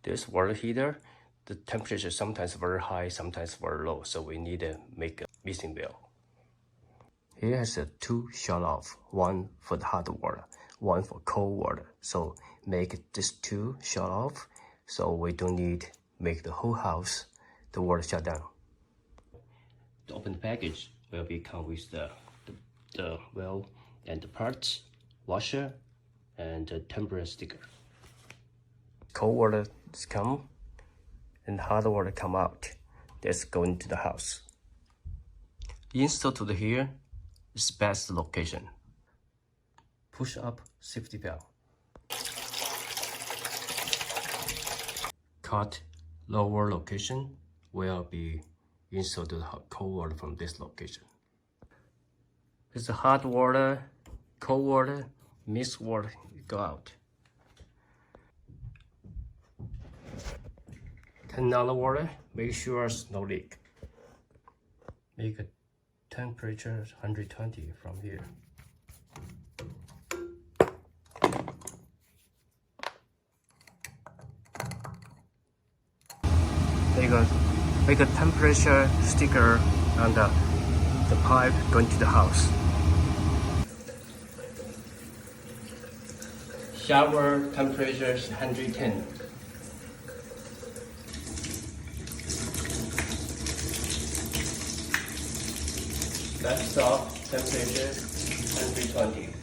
this water heater, the temperature is sometimes very high, sometimes very low, so we need to make a mixing valve. Here has a 2 shut off, one for the hot water, one for cold water. So make this 2 shut off, so we don't need make the whole house the water shut down. To open the package will be come with the valve and the parts, washer, and the temperature sticker. Cold water come and hot water come out. That's going to the house. Install to the here is best location. Push up safety valve. Cut lower location will be installed to the cold water from this location. It's the hot water, cold water, mixed water go out. Turn on the water, make sure it's no leak. Make a temperature 120 from here. Make a temperature sticker on the pipe going to the house. Shower temperature is 110. Laptop temperature 120.